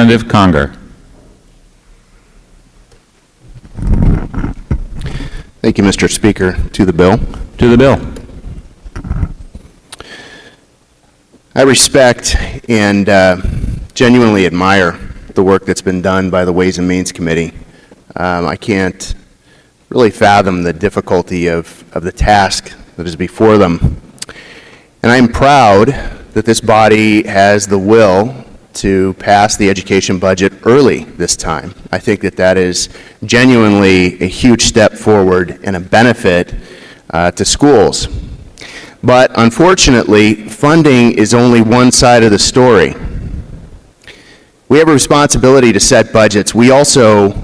Representative Conger. Thank you, Mr. Speaker. To the bill. To the bill. I respect and genuinely admire the work that's been done by the Ways and Means Committee. I can't really fathom the difficulty of the task that is before them. And I'm proud that this body has the will to pass the education budget early this time. I think that that is genuinely a huge step forward and a benefit to schools. But unfortunately, funding is only one side of the story. We have a responsibility to set budgets. We also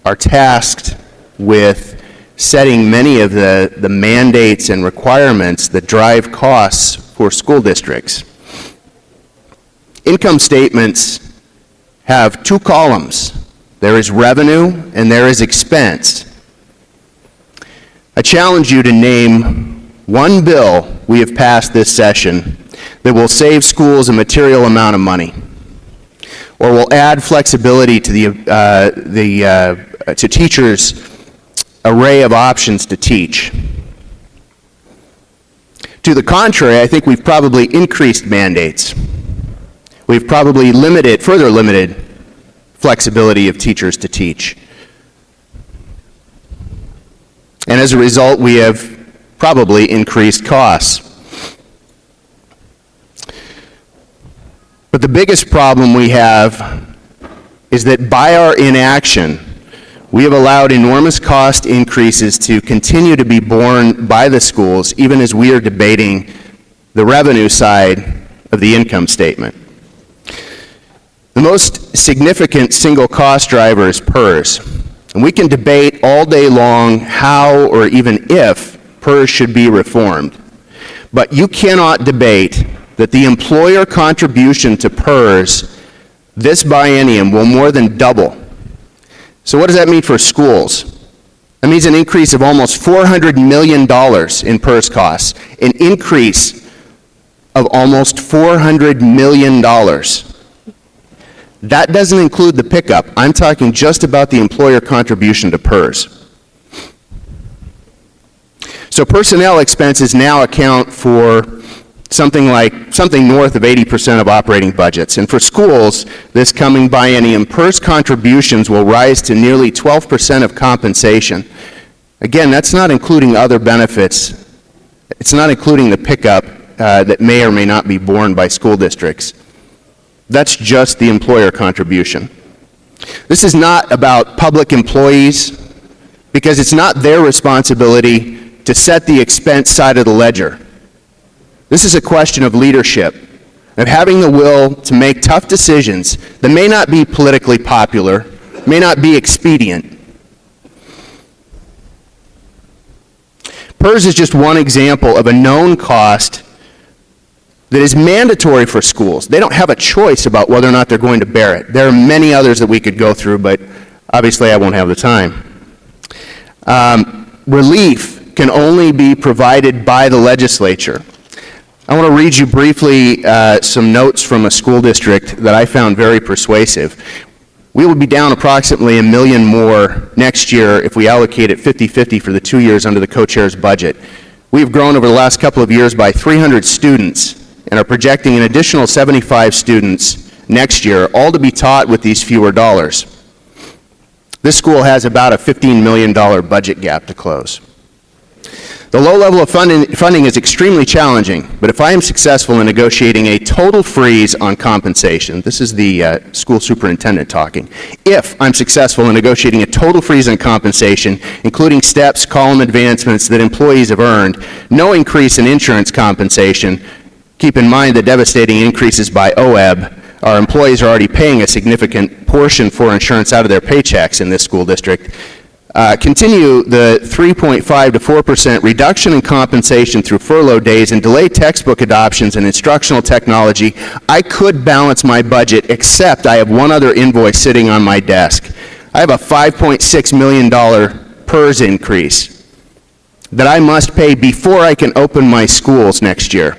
are tasked with setting many of the mandates and requirements that drive costs for school districts. Income statements have two columns. There is revenue and there is expense. I challenge you to name one bill we have passed this session that will save schools a material amount of money or will add flexibility to to teachers' array of options to teach. To the contrary, I think we've probably increased mandates. We've probably further limited flexibility of teachers to teach. And as a result, we have probably increased costs. But the biggest problem we have is that by our inaction, we have allowed enormous cost increases to continue to be borne by the schools, even as we are debating the revenue side of the income statement. The most significant single cost driver is PERS. And we can debate all day long how or even if PERS should be reformed. But you cannot debate that the employer contribution to PERS this biennium will more than double. So what does that mean for schools? That means an increase of almost $400 million in PERS costs, an increase of almost $400 million. That doesn't include the pickup. I'm talking just about the employer contribution to PERS. So personnel expenses now account for something north of 80% of operating budgets. And for schools, this coming biennium, PERS contributions will rise to nearly 12% of compensation. Again, that's not including other benefits. It's not including the pickup that may or may not be borne by school districts. That's just the employer contribution. This is not about public employees because it's not their responsibility to set the expense side of the ledger. This is a question of leadership, of having the will to make tough decisions that may not be politically popular, may not be expedient. PERS is just one example of a known cost that is mandatory for schools. They don't have a choice about whether or not they're going to bear it. There are many others that we could go through, but obviously I won't have the time. Relief can only be provided by the legislature. I want to read you briefly some notes from a school district that I found very persuasive. We will be down approximately $1 million more next year if we allocate it 50-50 for the 2 years under the co-chair's budget. We've grown over the last couple of years by 300 students and are projecting an additional 75 students next year, all to be taught with these fewer dollars. This school has about a $15 million budget gap to close. The low level of funding is extremely challenging, but if I am successful in negotiating a total freeze on compensation, this is the school superintendent talking, if I'm successful in negotiating a total freeze on compensation, including steps, column advancements that employees have earned, no increase in insurance compensation, keep in mind the devastating increases by OEB, our employees are already paying a significant portion for insurance out of their paychecks in this school district. Continue the 3.5 to 4% reduction in compensation through furlough days and delay textbook adoptions and instructional technology, I could balance my budget, except I have one other invoice sitting on my desk. I have a $5.6 million PERS increase that I must pay before I can open my schools next year.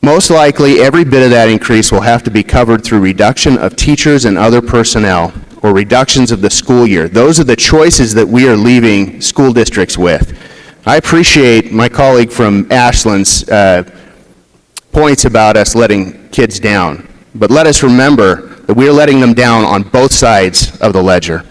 Most likely, every bit of that increase will have to be covered through reduction of teachers and other personnel, or reductions of the school year. Those are the choices that we are leaving school districts with. I appreciate my colleague from Ashland's points about us letting kids down, but let us remember that we are letting them down on both sides of the ledger.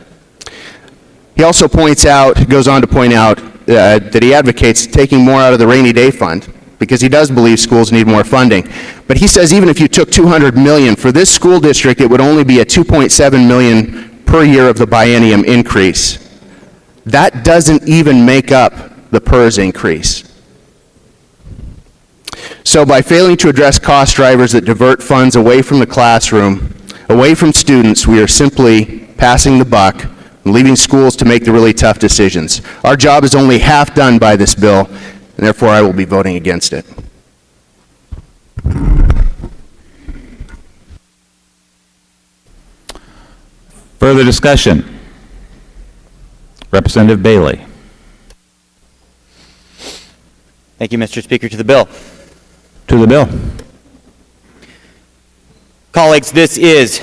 He also goes on to point out that he advocates taking more out of the rainy day fund, because he does believe schools need more funding. But he says even if you took $200 million, for this school district, it would only be a $2.7 million per year of the biennium increase. That doesn't even make up the PERS increase. So by failing to address cost drivers that divert funds away from the classroom, away from students, we are simply passing the buck and leaving schools to make the really tough decisions. Our job is only half done by this bill, and therefore I will be voting against it. Further discussion? Representative Bailey. Thank you, Mr. Speaker. To the bill. To the bill. Colleagues, this is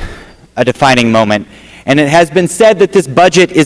a defining moment, and it has been said that this budget is